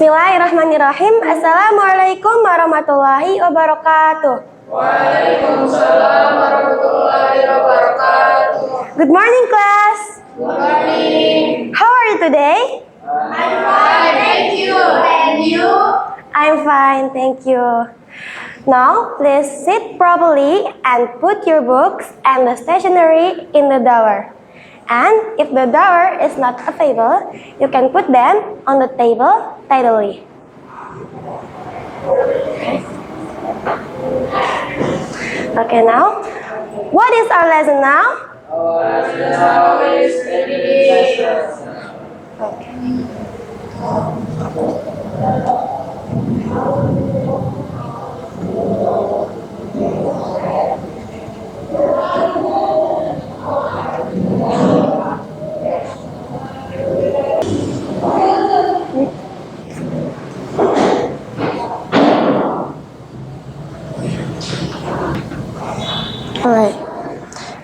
Bismillahirrahmanirrahim. Assalamualaikum warahmatullahi wabarakatuh. Waalaikumsalam warahmatullahi wabarakatuh. Good morning, class. Good morning. How are you today? I'm fine, thank you. And you? I'm fine, thank you. Now, please sit properly and put your books and the stationery in the drawer. And if the drawer is not available, you can put them on the table tidily. Okay, now, what is our lesson now? Our lesson now is education. Okay. Alright.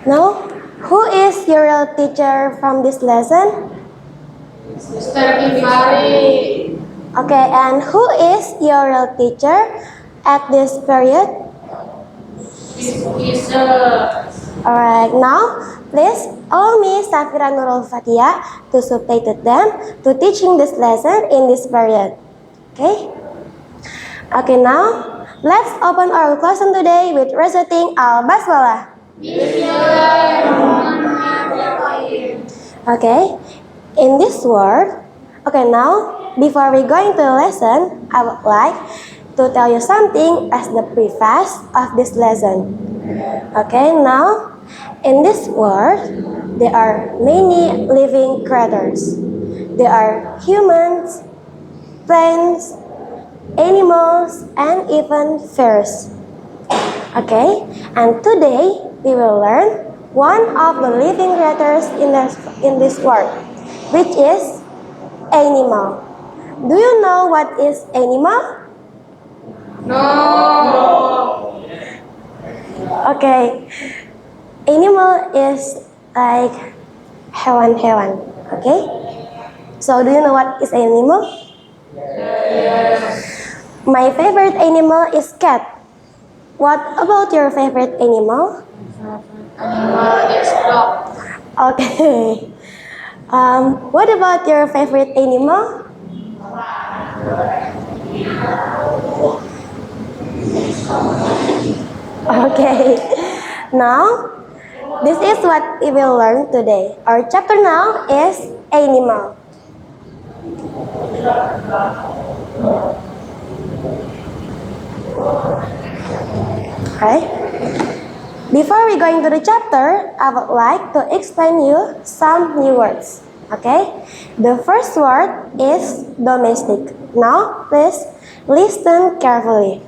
Now, who is your real teacher from this lesson? Mr. Kifari. Okay, and who is your real teacher at this period? Is Alright, now please allow me Safira Nurul Fatia to subtitle them to teaching this lesson in this period. Okay? Okay, now let's open our lesson today with reciting Al-Basmalah. Bismillahirrahmanirrahim. Okay, in this word, okay, now before we go into the lesson, I would like to tell you something as the preface of this lesson. Okay, now in this world, there are many living creatures. There are humans, plants, animals, and even fish. Okay, and today we will learn one of the living creatures in this world, which is animal. Do you know what is animal? No. Okay, animal is like hewan-hewan. Okay, so do you know what is animal? Yes. My favorite animal is cat. What about your favorite animal? Animal is dog. Okay. What about your favorite animal? Okay. Now, this is what we will learn today. Our chapter now is animal. Okay. Before we go into the chapter, I would like to explain you some new words. Okay? The first word is domestic. Now, please listen carefully.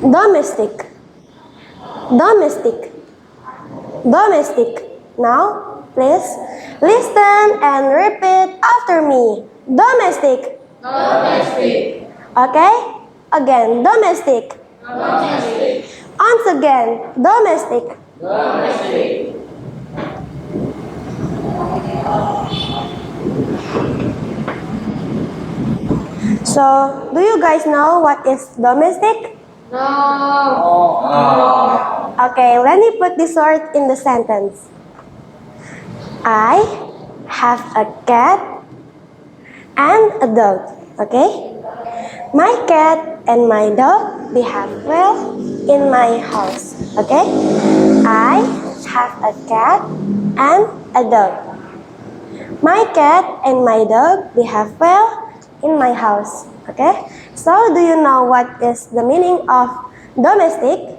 Domestic. Domestic. Domestic. Now, please listen and repeat after me. Domestic. Domestic. Okay? Again, domestic. Domestic. Once again, domestic. Domestic. So, do you guys know what is domestic? No. Okay, let me put this word in the sentence. I have a cat and a dog. Okay? My cat and my dog behave well in my house. Okay? I have a cat and a dog. My cat and my dog behave well in my house. Okay? So, do you know what is the meaning of domestic?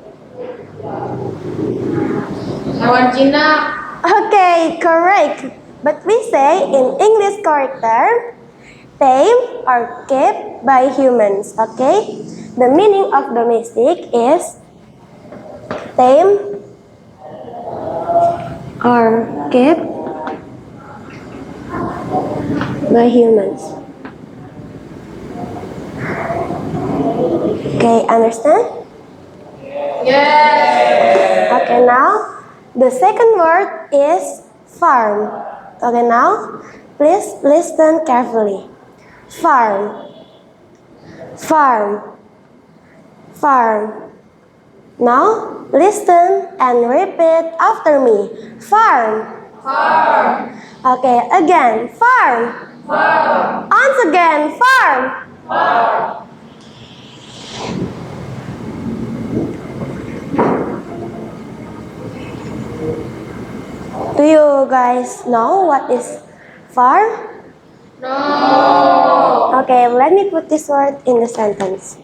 Hewan Cina. Okay, correct. But we say in English correct term, tame or kept by humans. Okay? The meaning of domestic is tame or kept by humans. Okay, understand? Yes. Okay, now the second word is farm. Okay, now please listen carefully. Farm. Farm. Farm. Now, listen and repeat after me. Farm. Farm. Okay, again. Farm. Farm. Once again. Farm. Farm. Do you guys know what is farm? No. Okay, let me put this word in the sentence.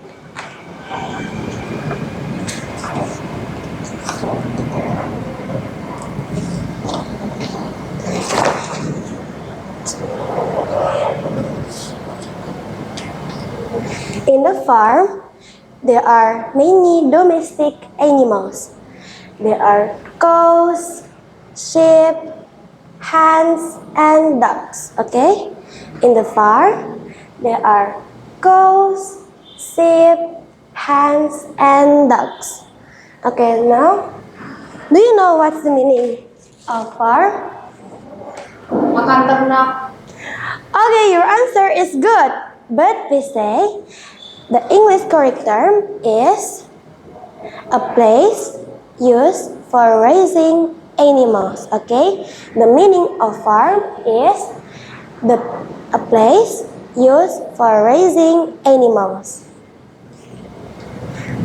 In the farm, there are many domestic animals. There are cows, sheep, hens, and ducks. Okay? In the farm, there are cows, sheep, hens, and ducks. Okay, now, do you know what's the meaning of farm? Makan ternak. Okay, your answer is good. But we say the English correct term is a place used for raising animals. Okay, the meaning of farm is a place used for raising animals.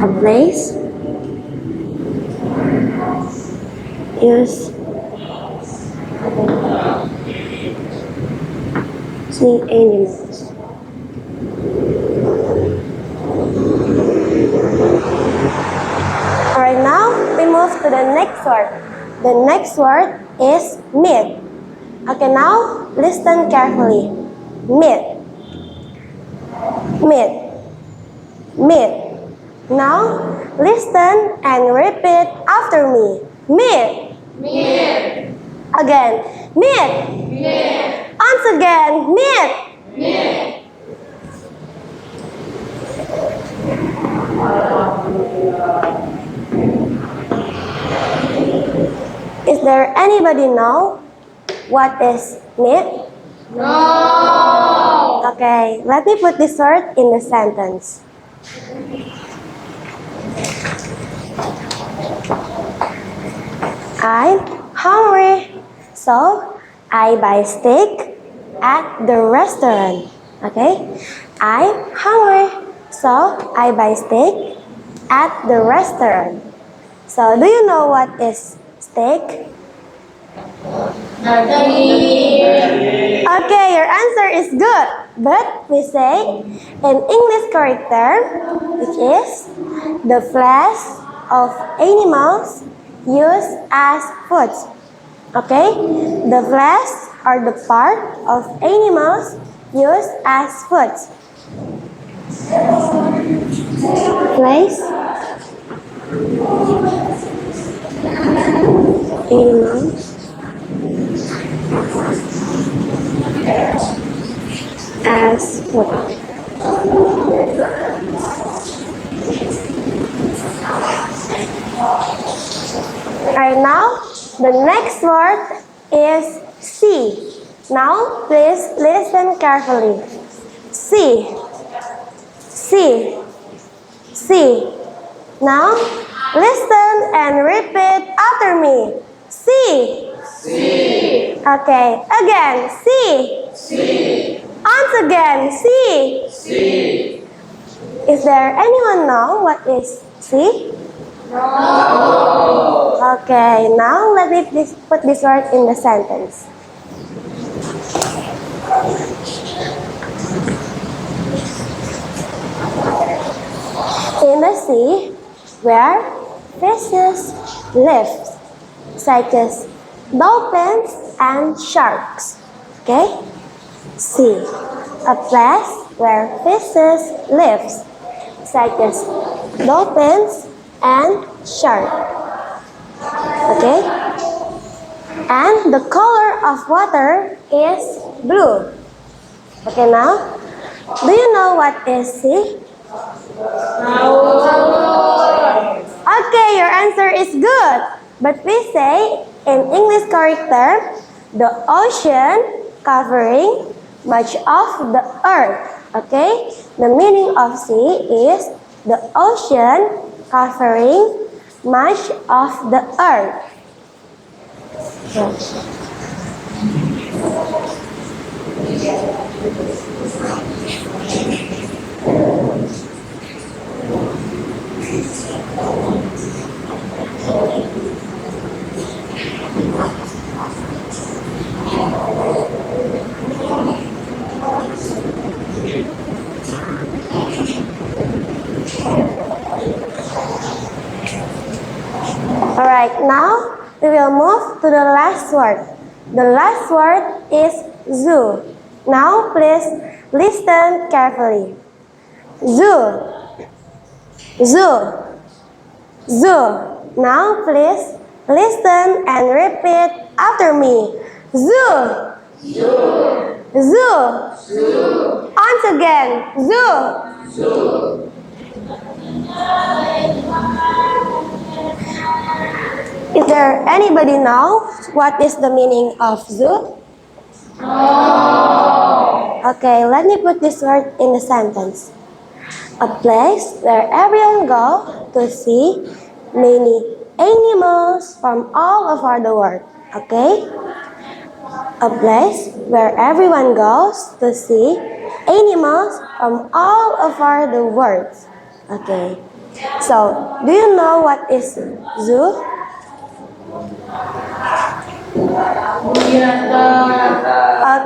A place used raising animals. Alright, now we move to the next word. The next word is meat. Okay, now listen carefully. Meat. Meat. Meat. Now listen and repeat after me. Meat. Meat. Again. Meat. Meat. Once again. Meat. Meat. Is there anybody know what is meat? No. Okay, let me put this word in the sentence. I'm hungry, so I buy steak at the restaurant. Okay? I'm hungry, so I buy steak at the restaurant. So, do you know what is steak? Okay, your answer is good. But we say in English correct term, which is the flesh of animals used as food. Okay? The flesh or the part of animals used as food. Flesh. Animals as food. Alright, now the next word is see. Now please listen carefully. See. See. See. Now listen and repeat after me. See. See. Okay, again. See. See. Once again. See. See. Is there anyone know what is see? No. Okay, now let me please put this word in the sentence. In the sea, where fishes live, such as dolphins and sharks. Okay? Sea, a place where fishes live, such as dolphins and sharks. Okay? And the color of water is blue. Okay, now, do you know what is sea? Okay, your answer is good. But we say in English correct term, the ocean covering much of the earth. Okay, the meaning of sea is the ocean covering much of the earth. Alright, now we will move to the last word. The last word is zoo. Now please listen carefully. Zoo. Zoo. Zoo. Now please listen and repeat after me. Zoo. Zoo. Zoo. Zoo. Once again. Zoo. Zoo. Is there anybody know what is the meaning of zoo? No. Okay, let me put this word in the sentence. A place where everyone goes to see many animals from all over the world. Okay? A place where everyone goes to see animals from all over the world. Okay. So, do you know what is zoo?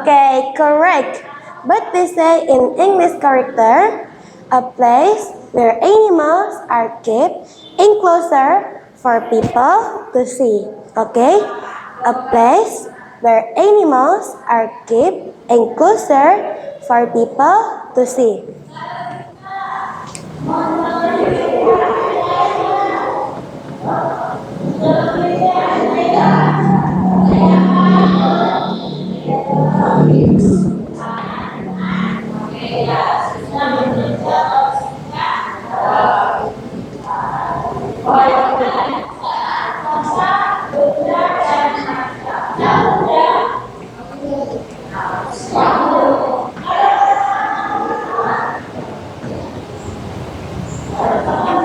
Okay, correct. But they say in English character, a place where animals are kept enclosure for people to see. Okay? A place where animals are kept enclosure for people to see.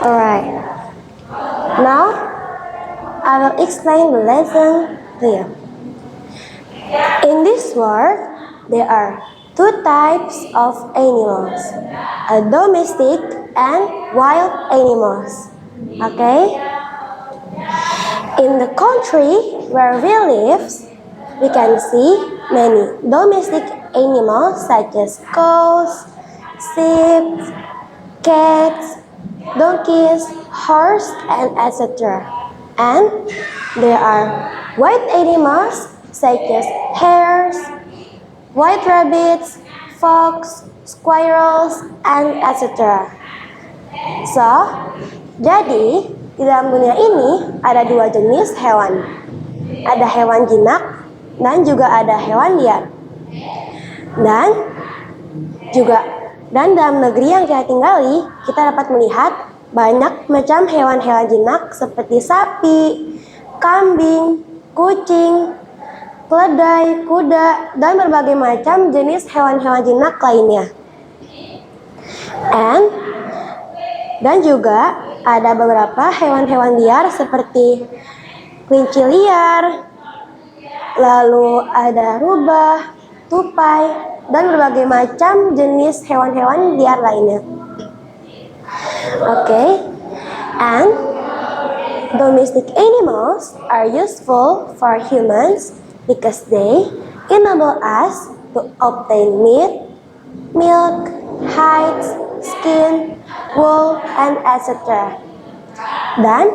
Alright. Now, I will explain the lesson here. In this world, there are two types of animals, domestic and wild animals. Okay? In the country where we live, we can see many domestic animals such as cows, sheep, cats, donkeys, horse, and etc. And there are wild animals such as hares, white rabbits, fox, squirrels, and etc. So, jadi di dalam dunia ini ada dua jenis hewan. Ada hewan jinak dan juga ada hewan liar. Dan dalam negeri yang kita tinggali, kita dapat melihat banyak macam hewan-hewan jinak seperti sapi, kambing, kucing, keledai, kuda, dan berbagai macam jenis hewan-hewan jinak lainnya. Dan juga ada beberapa hewan-hewan liar seperti kelinci liar, lalu ada rubah, tupai, dan berbagai macam jenis hewan-hewan liar lainnya. Okay, and domestic animals are useful for humans because they enable us to obtain meat, milk, hides, skin, wool, and etc. Dan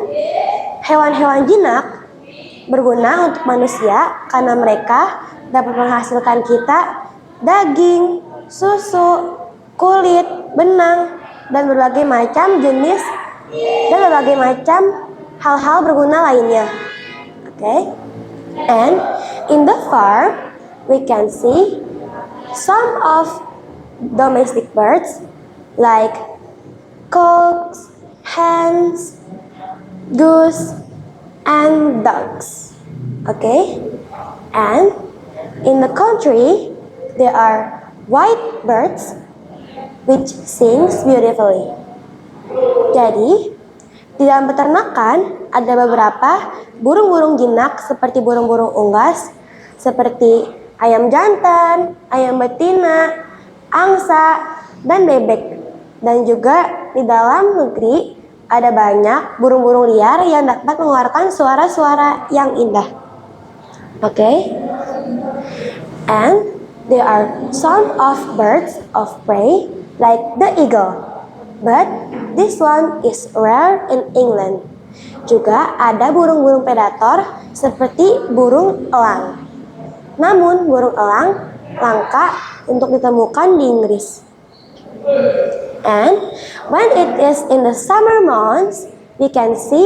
hewan-hewan jinak berguna untuk manusia karena mereka dapat menghasilkan kita daging, susu, kulit, benang, dan berbagai macam jenis dan berbagai macam hal-hal berguna lainnya. Okay? And in the farm, we can see some of domestic birds like cocks, hens, goose, and ducks. Okay? And in the country, there are white birds which sings beautifully. Jadi, di dalam peternakan ada beberapa burung-burung jinak seperti burung-burung unggas, seperti ayam jantan, ayam betina, angsa, dan bebek. Dan juga di dalam negeri ada banyak burung-burung liar yang dapat mengeluarkan suara-suara yang indah. Okay? And there are some of birds of prey like the eagle. But this one is rare in England. Juga ada burung-burung predator seperti burung elang. Namun burung elang langka untuk ditemukan di Inggris. And when it is in the summer months, we can see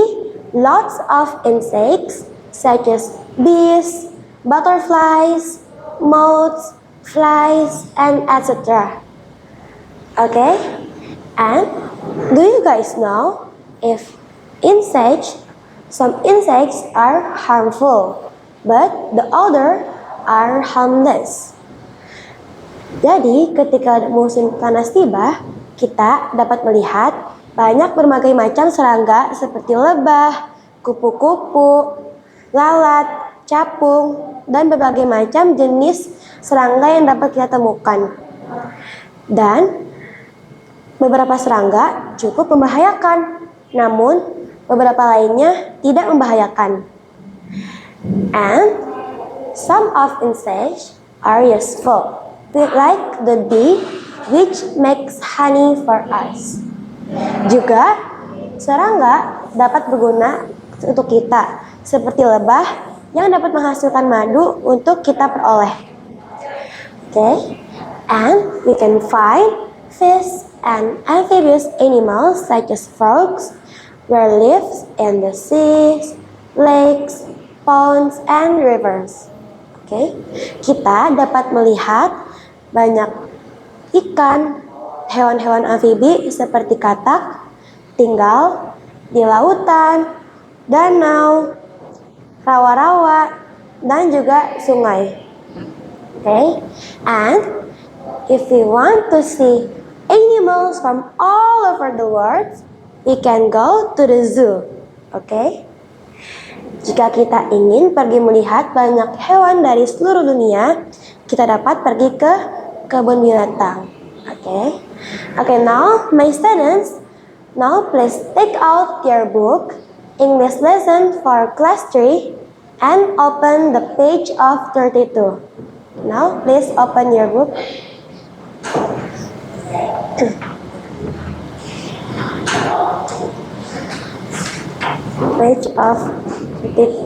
lots of insects such as bees, butterflies, moths, flies, and etc. Okay? And do you guys know if some insects are harmful, but the other are harmless? Jadi, ketika musim panas tiba, kita dapat melihat banyak berbagai macam serangga seperti lebah, kupu-kupu, lalat, capung, dan berbagai macam jenis serangga yang dapat kita temukan. Dan beberapa serangga cukup membahayakan, namun beberapa lainnya tidak membahayakan. And some of insects are useful, like the bee, which makes honey for us. Juga serangga dapat berguna untuk kita, seperti lebah yang dapat menghasilkan madu untuk kita peroleh. Okay, and we can find fish and amphibious animals such as frogs, where lives in the seas, lakes, ponds, and rivers. Okay, kita dapat melihat banyak ikan, hewan-hewan amfibi seperti katak, tinggal di lautan, danau, rawa-rawa, dan juga sungai. Okay, and if we want to see animals from all over the world, we can go to the zoo. Okay? Jika kita ingin pergi melihat banyak hewan dari seluruh dunia, kita dapat pergi ke kebun binatang. Okay? Okay, now my students, now please take out your book, English lesson for class 3, and open the page of 32. Now, please open your book. Page of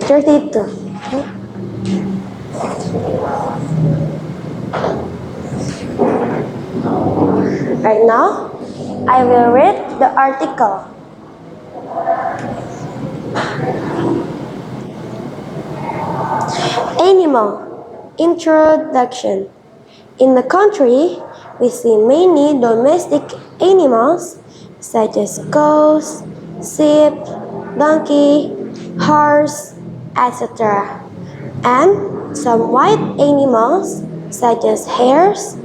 32. Okay. Right now, I will read the article. Animal introduction. In the country, we see many domestic animals such as cows, sheep, donkey, horse, etc. And some wild animals such as hares,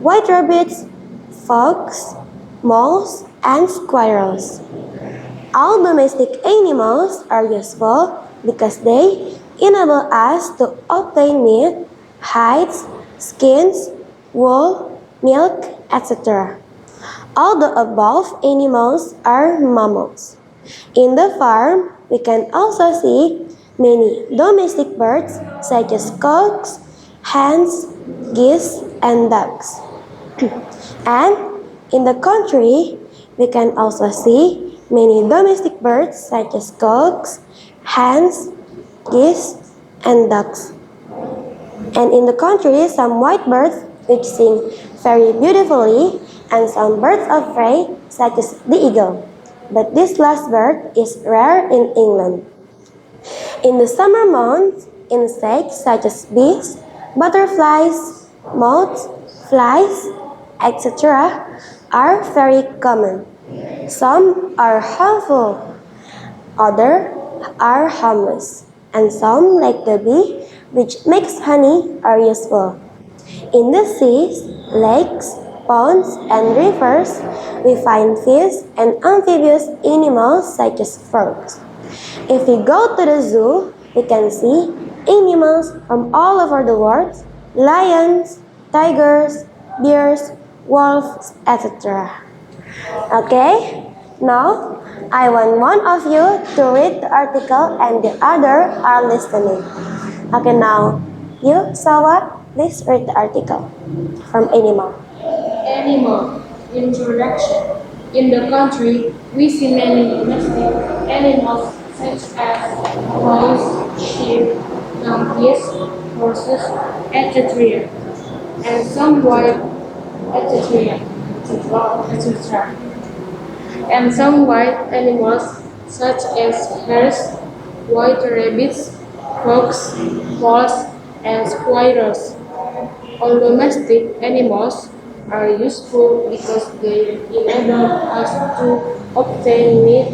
white rabbits, fox, moles, and squirrels. All domestic animals are useful because they enable us to obtain meat, hides, skins, wool, milk, etc. All the above animals are mammals. In the farm, we can also see many domestic birds such as cocks, hens, geese, and ducks. And in the country, we can also see many domestic birds such as cocks, hens, geese, and ducks. And in the country, some white birds which sing very beautifully, and some birds of prey such as the eagle. But this last bird is rare in England. In the summer months, insects such as bees, butterflies, moths, flies, etc. are very common. Some are harmful, others are harmless, and some, like the bee, which makes honey, are useful. In the seas, lakes, ponds and rivers, we find fish and amphibious animals such as frogs. If we go to the zoo, we can see animals from all over the world, lions, tigers, bears, wolves, etc. Okay, now I want one of you to read the article and the other are listening. Okay, now you, Sawa, please read the article from Animal. Animal introduction. In the country, we see many domestic animals such as cows, sheep, donkeys, horses, etc., and some wild, etc., etc., and some wild animals such as hares, white rabbits, fox, moles, and squirrels. All domestic animals are useful because they enable us to obtain meat,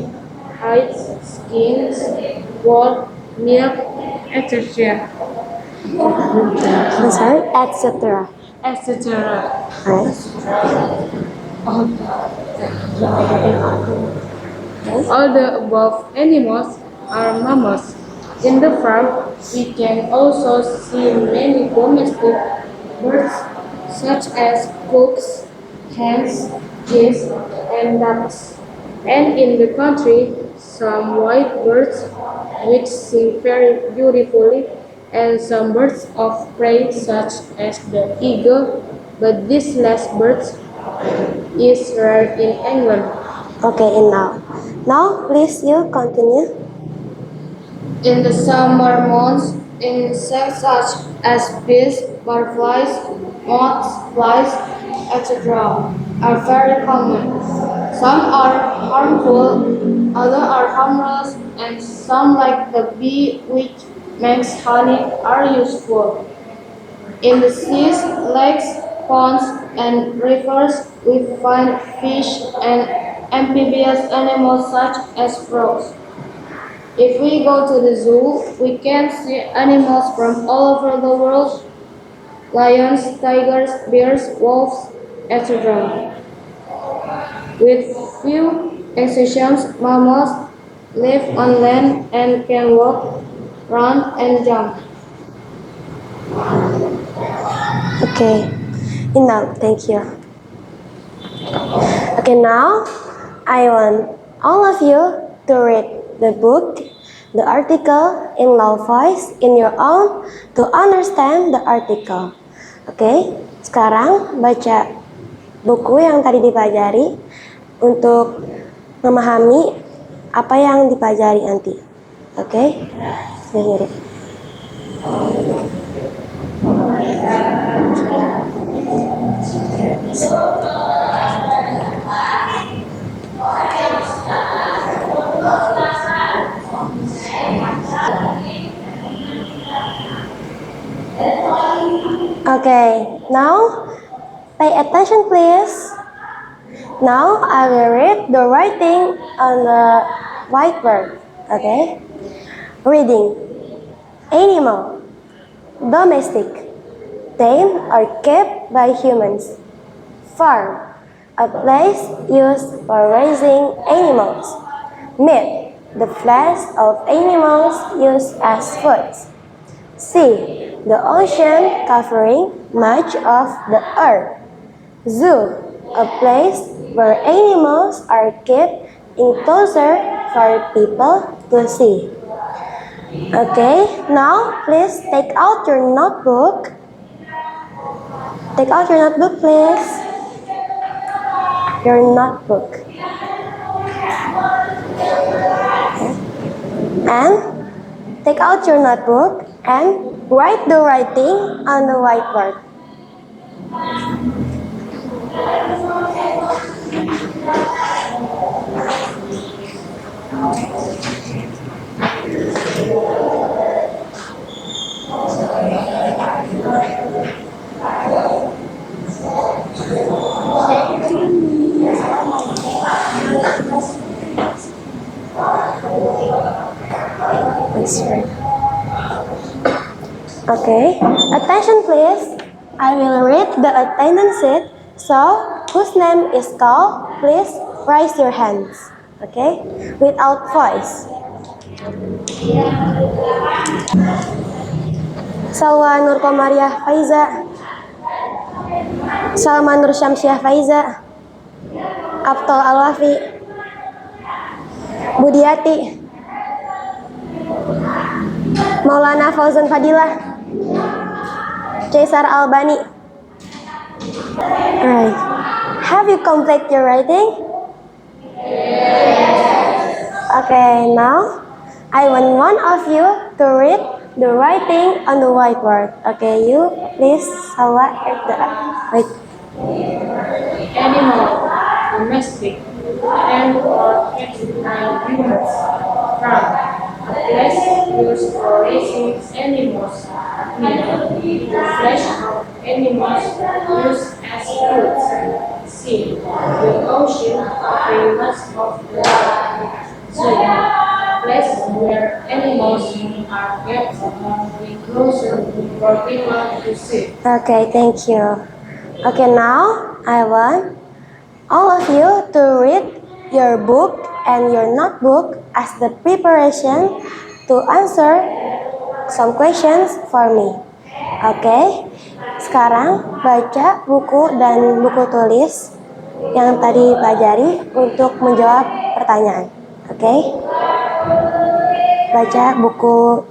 hides, skins, wool, milk, etc. I'm sorry, etc. etc. Right. All the above animals are mammals. In the farm, we can also see many domestic birds such as cooks, hens, geese, and ducks. And in the country, some white birds which sing very beautifully, and some birds of prey such as the eagle, but this last bird is rare in England. Okay, and now please you continue. In the summer months, insects such as bees, butterflies, moths, flies, etc. are very common. Some are harmful, others are harmless, and some, like the bee which makes honey, are useful. In the seas, lakes, ponds, and rivers, we find fish and amphibious animals such as frogs. If we go to the zoo, we can see animals from all over the world: lions, tigers, bears, wolves, etc. With few exceptions, mammals live on land and can walk, run, and jump. Okay, enough, thank you. Okay, now I want all of you to read the book, the article in loud voice in your own to understand the article. Oke, sekarang baca buku yang tadi dipelajari untuk memahami apa yang dipelajari nanti. Oke, sendiri. Okay, now pay attention please. Now I will read the writing on the whiteboard. Okay, reading. Animal, domestic, tamed or kept by humans. Farm, a place used for raising animals. Meat, the flesh of animals used as food. Sea, the ocean covering much of the earth. Zoo, a place where animals are kept enclosure for people to see. Okay, now please take out your notebook. Take out your notebook, please. Your notebook. And take out your notebook and write the writing on the whiteboard. Okay, attention please. I will read the attendance sheet So, whose name is called? Please raise your hands. Okay, without voice. Salwa Nur Komariah Faiza, Salma Nur Syamsiah Faiza, Abtol Alwafi, Budiati, Maulana Fauzan Fadilah, Caesar Albani. Alright. Have you completed your writing? Okay, now I want one of you to read the writing on the whiteboard. Okay, you please Salwa read the wait. Animal, domestic, and or exotic humans. From a place used for raising animals. Meat, the flesh of animals used as foods. Sea, the ocean of the rest of the world. Zoo, place where animals are kept closer for people to see. Okay, thank you. Okay, now I want all of you to read your book and your notebook as the preparation to answer some questions for me. Oke, sekarang baca buku dan buku tulis yang tadi pelajari untuk menjawab pertanyaan. Oke, baca buku.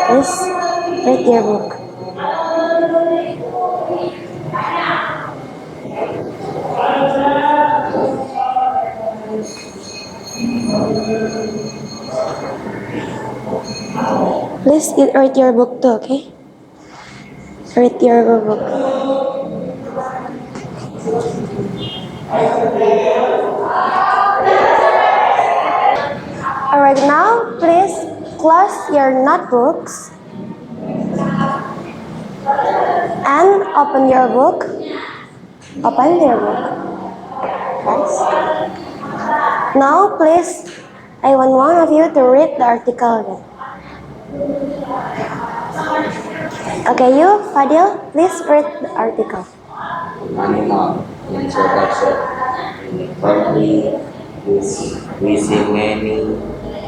Please read your book. Please read your book too, okay? Read your book. Alright, now please close your notebooks and open your book. Open your book. Guys. Now please, I want one of you to read the article again. Okay, you, Fadil, please read the article. Animal introduction. In the country, we see many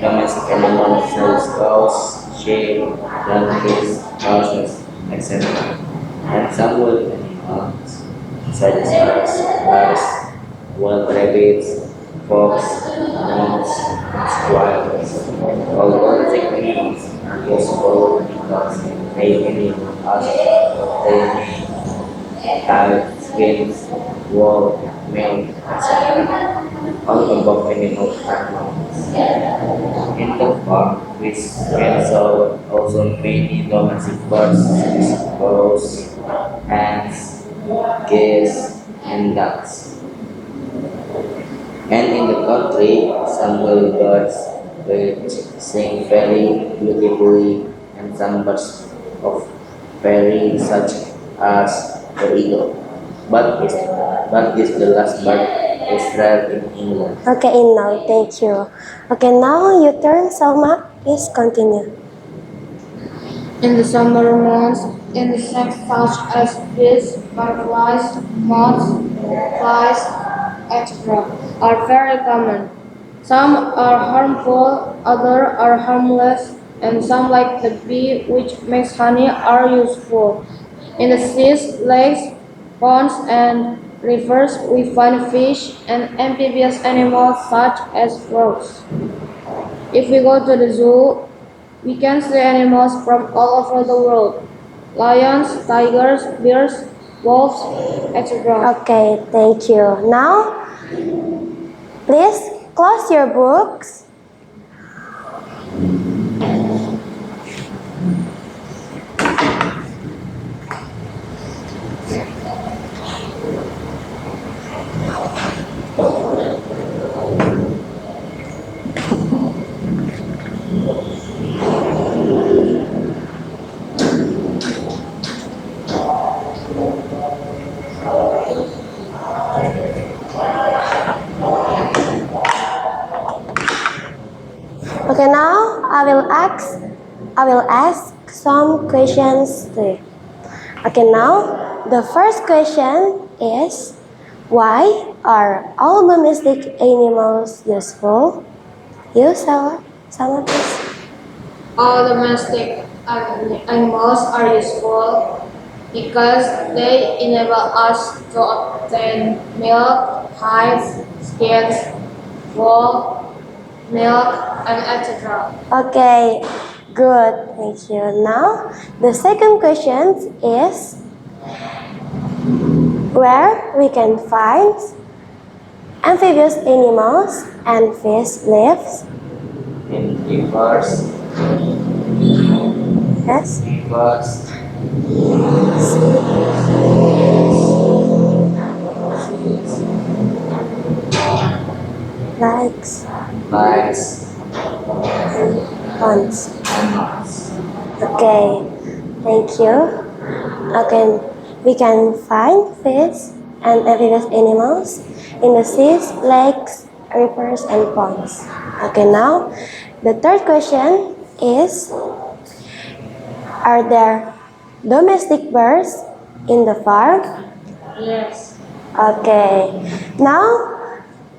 domestic animals such as cows, sheep, donkeys, horses, etc. And some wild animals such as hares, wild rabbits, fox, mouse, and squirrels. All domestic animals are useful because they enable us they have skins, wool, milk, etc. All above animal animals. In the park, we can also many domestic birds such as crows, hens, geese, and ducks. And in the country, some wild birds which sing very beautifully, and some birds of prairie such as the eagle. But this the last bird is rare in England. Okay, now, thank you. Okay, now your turn, Salma. Please continue. In the summer months, insects such as bees, butterflies, moths, flies, etc. are very common. Some are harmful, others are harmless, and some, like the bee, which makes honey, are useful. In the seas, lakes, ponds, and rivers, we find fish and amphibious animals such as frogs. If we go to the zoo, we can see animals from all over the world. Lions, tigers, bears, wolves, etc. Okay, thank you. Now, please close your books. Okay, now I will ask some questions to you. Okay, now the first question is, why are all domestic animals useful? You, Salma, please. All domestic animals are useful because they enable us to obtain milk, hides, skins, wool, milk, and etc. Okay, good. Thank you. Now, the second question is, where we can find amphibious animals and fish lives? In rivers, Yes. rivers, Likes lakes, ponds. and ponds. Okay, thank you. Okay, we can find fish and amphibious animals in the seas, lakes, rivers, and ponds. Okay, now the third question is, are there domestic birds in the farm? Yes. Okay, now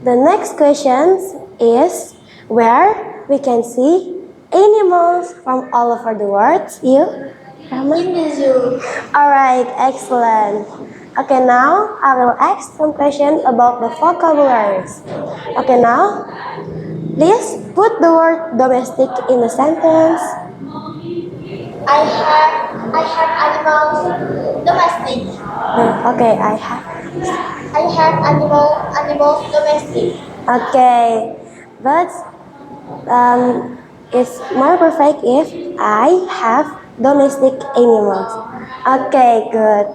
the next question is, where we can see animals from all over the world. You, Rama? In the zoo. Alright, excellent. Okay, now I will ask some questions about the vocabularies. Okay, now please put the word domestic in the sentence. I have animals domestic. Okay, I have animals domestic. okay, but it's more perfect if I have domestic animals. Okay, good.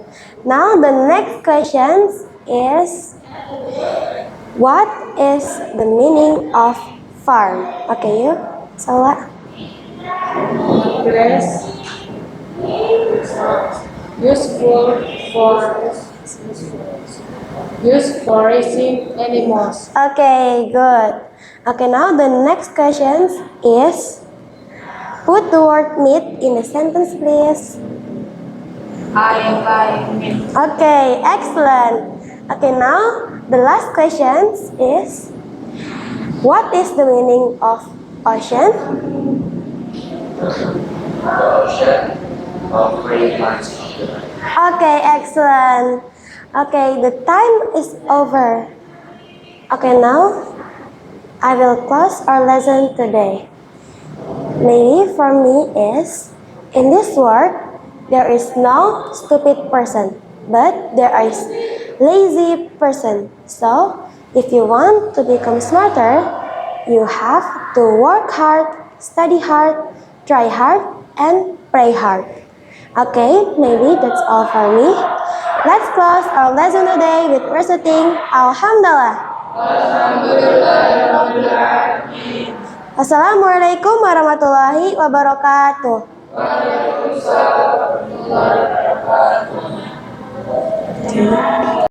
Now the next question is, what is the meaning of farm? Okay, you, Salah. Place useful for used for raising animals. Okay, good. Okay, now the next question is, put the word meat in the sentence, please. I buy meat. Okay, excellent. Okay, now the last question is, what is the meaning of ocean? The ocean of very much of the earth. Okay, excellent. Okay, the time is over. Okay, now I will close our lesson today. Maybe for me is, in this world, there is no stupid person, but there is lazy person. So, if you want to become smarter, you have to work hard, study hard, try hard, and pray hard. Okay, maybe that's all for me. Let's close our lesson today with reciting Alhamdulillah. Assalamualaikum warahmatullahi wabarakatuh.